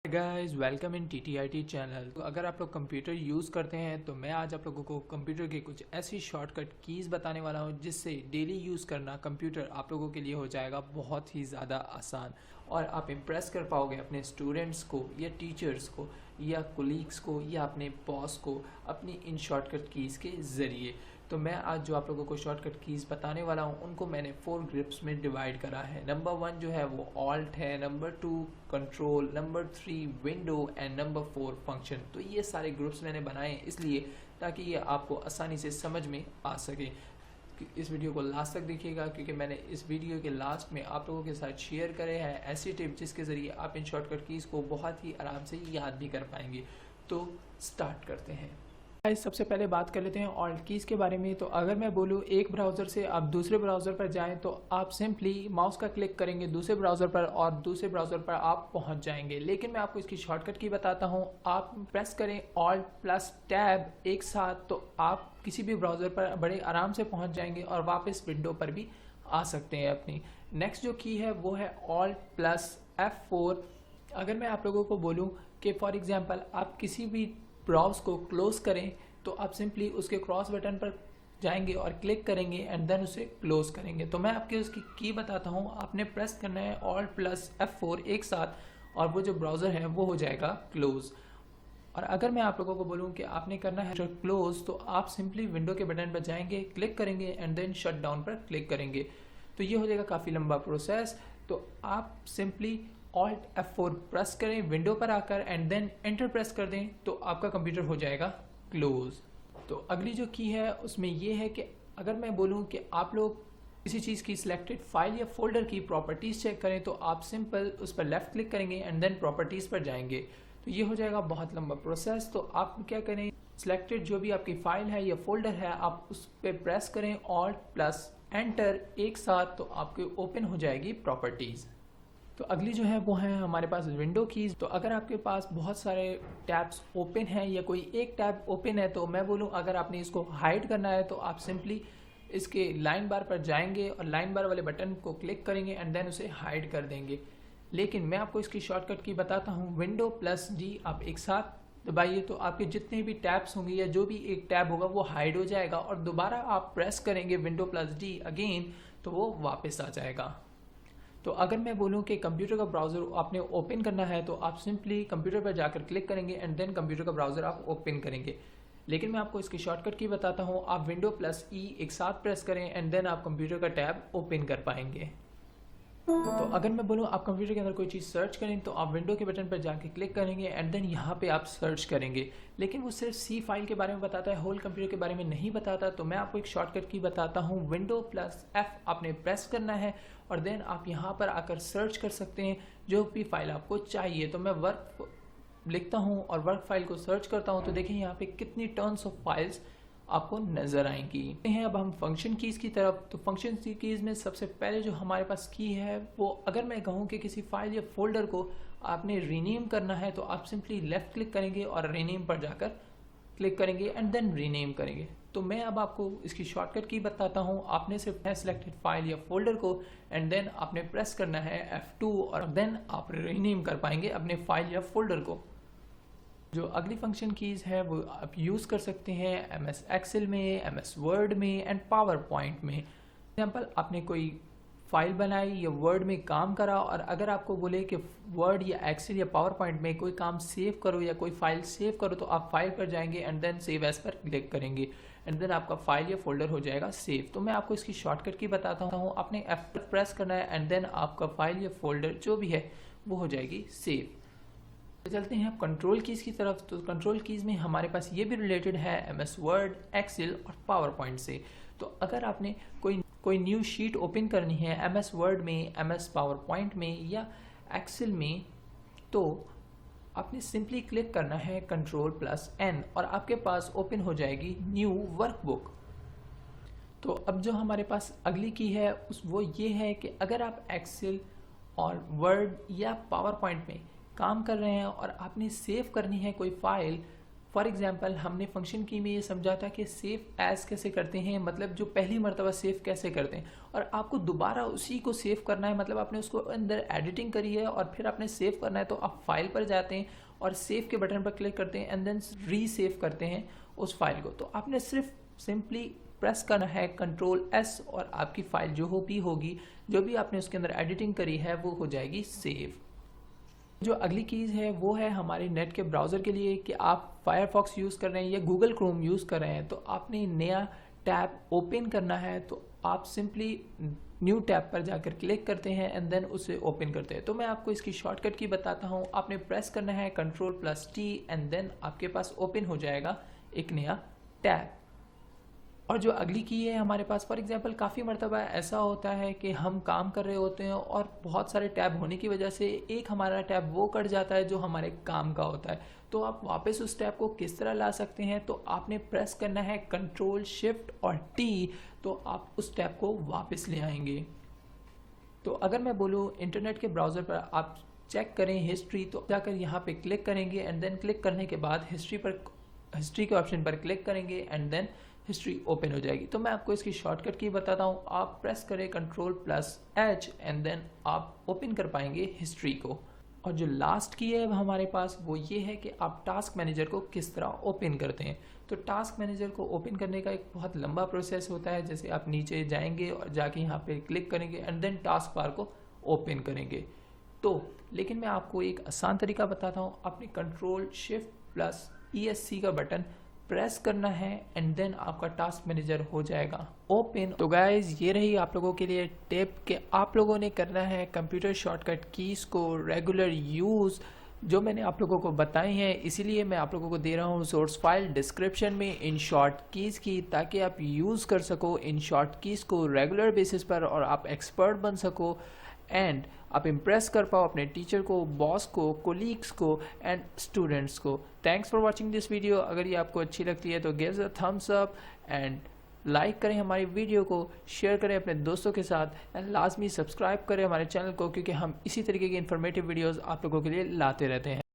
Guys welcome in TTIT channel. तो अगर आप लोग कंप्यूटर यूज़ करते हैं तो मैं आज आप लोगों को कंप्यूटर की कुछ ऐसी शॉर्टकट कीज़ बताने वाला हूं जिससे डेली यूज़ करना कंप्यूटर आप लोगों के लिए हो जाएगा बहुत ही ज़्यादा आसान और आप इम्प्रेस कर पाओगे अपने स्टूडेंट्स को या टीचर्स को या कोलीग्स को या अपने बॉस को अपनी इन शॉर्टकट कीज़ के ज़रिए। तो मैं आज जो आप लोगों को शॉर्टकट कीज़ बताने वाला हूँ उनको मैंने 4 ग्रुप्स में डिवाइड करा है। नंबर 1 जो है वो ऑल्ट है, number 2 control, number 3 window and number 4 function. तो ये सारे ग्रुप्स मैंने बनाए इसलिए ताकि ये आपको आसानी से समझ में आ सके। इस वीडियो को लास्ट तक देखिएगा क्योंकि मैंने इस वीडियो के लास्ट में आप लोगों के साथ शेयर करे हैं ऐसी टिप जिसके ज़रिए आप इन शॉर्टकट कीज़ को बहुत ही आराम से याद भी कर पाएंगे। तो स्टार्ट करते हैं। सबसे पहले बात कर लेते हैं ऑल्ट कीज़ के बारे में। तो अगर मैं बोलूँ एक ब्राउज़र से आप दूसरे ब्राउज़र पर जाएं तो आप सिंपली माउस का क्लिक करेंगे दूसरे ब्राउज़र पर और दूसरे ब्राउज़र पर आप पहुंच जाएंगे। लेकिन मैं आपको इसकी शॉर्टकट की बताता हूं। आप प्रेस करें ऑल्ट प्लस टैब एक साथ तो आप किसी भी ब्राउज़र पर बड़े आराम से पहुँच जाएंगे और वापस विंडो पर भी आ सकते हैं अपनी। नेक्स्ट जो की है वो है ऑल्ट प्लस F4। अगर मैं आप लोगों को बोलूँ कि फॉर एग्ज़ाम्पल आप किसी भी ब्राउज़ को क्लोज़ करें तो आप सिंपली उसके क्रॉस बटन पर जाएंगे और क्लिक करेंगे एंड देन उसे क्लोज़ करेंगे। तो मैं आपके उसकी की बताता हूँ। आपने प्रेस करना है ऑल्ट प्लस F4 एक साथ और वो जो ब्राउज़र है वो हो जाएगा क्लोज़। और अगर मैं आप लोगों को बोलूँ कि आपने करना है क्लोज़ तो आप सिंपली विंडो के बटन पर जाएंगे, क्लिक करेंगे एंड देन शट डाउन पर क्लिक करेंगे। तो ये हो जाएगा काफ़ी लंबा प्रोसेस। तो आप सिंपली ऑल्ट F4 प्रेस करें विंडो पर आकर एंड देन एंटर प्रेस कर दें तो आपका कंप्यूटर हो जाएगा क्लोज। तो अगली जो की है उसमें ये है कि अगर मैं बोलूं कि आप लोग किसी चीज़ की सिलेक्टेड फाइल या फोल्डर की प्रॉपर्टीज़ चेक करें तो आप सिंपल उस पर लेफ़्ट क्लिक करेंगे एंड देन प्रॉपर्टीज़ पर जाएंगे। तो ये हो जाएगा बहुत लंबा प्रोसेस। तो आप क्या करें, सिलेक्टेड जो भी आपकी फ़ाइल है या फोल्डर है आप उस पर प्रेस करें ऑल्ट प्लस एंटर एक साथ तो आपके ओपन हो जाएगी प्रॉपर्टीज़। तो अगली जो है वो है हमारे पास विंडो कीज़। तो अगर आपके पास बहुत सारे टैब्स ओपन हैं या कोई एक टैब ओपन है तो मैं बोलूँ अगर आपने इसको हाइड करना है तो आप सिंपली इसके लाइन बार पर जाएंगे और लाइन बार वाले बटन को क्लिक करेंगे एंड देन उसे हाइड कर देंगे। लेकिन मैं आपको इसकी शॉर्टकट की बताता हूँ। विंडो प्लस D आप एक साथ दबाइए तो आपके जितने भी टैब्स होंगे या जो भी एक टैब होगा वो हाइड हो जाएगा और दोबारा आप प्रेस करेंगे विंडो प्लस D अगेन तो वो वापस आ जाएगा। तो अगर मैं बोलूं कि कंप्यूटर का ब्राउज़र आपने ओपन करना है तो आप सिंपली कंप्यूटर पर जाकर क्लिक करेंगे एंड देन कंप्यूटर का ब्राउज़र आप ओपन करेंगे। लेकिन मैं आपको इसकी शॉर्टकट की बताता हूं। आप विंडो प्लस E एक साथ प्रेस करें एंड देन आप कंप्यूटर का टैब ओपन कर पाएंगे। तो अगर मैं बोलूँ आप कंप्यूटर के अंदर कोई चीज़ सर्च करें तो आप विंडो के बटन पर जाके क्लिक करेंगे एंड देन यहाँ पे आप सर्च करेंगे। लेकिन वो सिर्फ C फाइल के बारे में बताता है, होल कंप्यूटर के बारे में नहीं बताता। तो मैं आपको एक शॉर्टकट की बताता हूँ। विंडो प्लस F आपने प्रेस करना है और देन आप यहाँ पर आकर सर्च कर सकते हैं जो भी फाइल आपको चाहिए। तो मैं वर्क लिखता हूँ और वर्क फाइल को सर्च करता हूँ तो देखें यहाँ पे कितनी टर्न्स ऑफ फाइल्स आपको नजर आएंगी। हैं अब हम फंक्शन कीज़ की तरफ। तो फंक्शन कीज़ में सबसे पहले जो हमारे पास की है वो अगर मैं कहूँ कि किसी फाइल या फोल्डर को आपने रीनेम करना है तो आप सिंपली लेफ़्ट क्लिक करेंगे और रीनेम पर जाकर क्लिक करेंगे एंड देन रीनेम करेंगे। तो मैं अब आपको इसकी शॉर्टकट की बताता हूँ। आपने सिर्फ सिलेक्टेड फाइल या फोल्डर को एंड देन आपने प्रेस करना है F2 और देन आप रीनेम कर पाएंगे अपने फाइल या फोल्डर को। जो अगली फंक्शन कीज़ है वो आप यूज़ कर सकते हैं MS एक्सेल में, MS वर्ड में एंड पावर पॉइंट में। एग्जाम्पल आपने कोई फाइल बनाई या वर्ड में काम करा और अगर आपको बोले कि वर्ड या एक्सेल या पावर पॉइंट में कोई काम सेव करो या कोई फाइल सेव करो तो आप फाइल पर जाएंगे एंड देन सेव एज पर क्लिक करेंगे एंड देन आपका फाइल या फोल्डर हो जाएगा सेव। तो मैं आपको इसकी शॉर्टकट की बताता हूँ। आपने F प्रेस करना है एंड देन आपका फाइल या फोल्डर जो भी है वो हो जाएगी सेव। तो चलते हैं अब कंट्रोल कीज़ की तरफ। तो कंट्रोल कीज़ में हमारे पास ये भी रिलेटेड है MS वर्ड, एक्सेल और पावर पॉइंट से। तो अगर आपने कोई न्यू शीट ओपन करनी है MS वर्ड में, MS पावर पॉइंट में या एक्सेल में तो आपने सिंपली क्लिक करना है कंट्रोल प्लस N और आपके पास ओपन हो जाएगी न्यू वर्कबुक। तो अब जो हमारे पास अगली की है वो ये है कि अगर आप एक्सेल और वर्ड या पावर पॉइंट में काम कर रहे हैं और आपने सेव करनी है कोई फाइल फॉर एग्जाम्पल हमने फंक्शन की में ये समझा था कि सेव एज कैसे करते हैं, मतलब जो पहली मरतबा सेव कैसे करते हैं, और आपको दोबारा उसी को सेव करना है, मतलब आपने उसको अंदर एडिटिंग करी है और फिर आपने सेव करना है, तो आप फाइल पर जाते हैं और सेव के बटन पर क्लिक करते हैं एंड देन रीसेव करते हैं उस फाइल को। तो आपने सिर्फ सिंपली प्रेस करना है Ctrl+S और आपकी फाइल जो भी होगी, जो भी आपने उसके अंदर एडिटिंग करी है, वो हो जाएगी सेव। जो अगली कीज़ है वो है हमारे नेट के ब्राउज़र के लिए कि आप फायरफॉक्स यूज़ कर रहे हैं या गूगल क्रोम यूज़ कर रहे हैं, तो आपने नया टैब ओपन करना है, तो आप सिंपली न्यू टैब पर जाकर क्लिक करते हैं एंड देन उसे ओपन करते हैं। तो मैं आपको इसकी शॉर्टकट की बताता हूँ। आपने प्रेस करना है Ctrl+T एंड देन आपके पास ओपन हो जाएगा एक नया टैब। और जो अगली की है हमारे पास, फॉर एग्जांपल काफ़ी मरतबा ऐसा होता है कि हम काम कर रहे होते हैं और बहुत सारे टैब होने की वजह से एक हमारा टैब वो कट जाता है जो हमारे काम का होता है। तो आप वापस उस टैब को किस तरह ला सकते हैं, तो आपने प्रेस करना है Ctrl+Shift और T, तो आप उस टैब को वापस ले आएंगे। तो अगर मैं बोलूँ इंटरनेट के ब्राउज़र पर आप चेक करें हिस्ट्री, तो जाकर यहाँ पे क्लिक करेंगे एंड देन क्लिक करने के बाद हिस्ट्री के ऑप्शन पर क्लिक करेंगे एंड देन हिस्ट्री ओपन हो जाएगी। तो मैं आपको इसकी शॉर्टकट की बताता हूँ। आप प्रेस करें Ctrl+H एंड देन आप ओपन कर पाएंगे हिस्ट्री को। और जो लास्ट की है हमारे पास वो ये है कि आप टास्क मैनेजर को किस तरह ओपन करते हैं। तो टास्क मैनेजर को ओपन करने का एक बहुत लंबा प्रोसेस होता है। जैसे आप नीचे जाएंगे और जाके यहाँ पे क्लिक करेंगे एंड देन टास्क बार को ओपन करेंगे। तो लेकिन मैं आपको एक आसान तरीका बताता हूँ। आपने Ctrl+Shift+ESC का बटन प्रेस करना है एंड देन आपका टास्क मैनेजर हो जाएगा ओपन। तो गाइज ये रही आप लोगों के लिए टिप कि आप लोगों ने करना है कंप्यूटर शॉर्टकट कीज़ को रेगुलर यूज़, जो मैंने आप लोगों को बताई हैं। इसीलिए मैं आप लोगों को दे रहा हूँ सोर्स फाइल डिस्क्रिप्शन में इन शॉर्ट कीज़ की, ताकि आप यूज़ कर सको इन शॉर्ट कीज़ को रेगुलर बेसिस पर और आप एक्सपर्ट बन सको एंड आप इम्प्रेस कर पाओ अपने टीचर को, बॉस को, कोलीग्स को एंड स्टूडेंट्स को। Thanks for watching this video. अगर ये आपको अच्छी लगती है तो give a thumbs up and like करें हमारी वीडियो को, शेयर करें अपने दोस्तों के साथ एंड लाजमी सब्सक्राइब करें हमारे चैनल को, क्योंकि हम इसी तरीके की इन्फॉर्मेटिव वीडियोस आप लोगों के लिए लाते रहते हैं।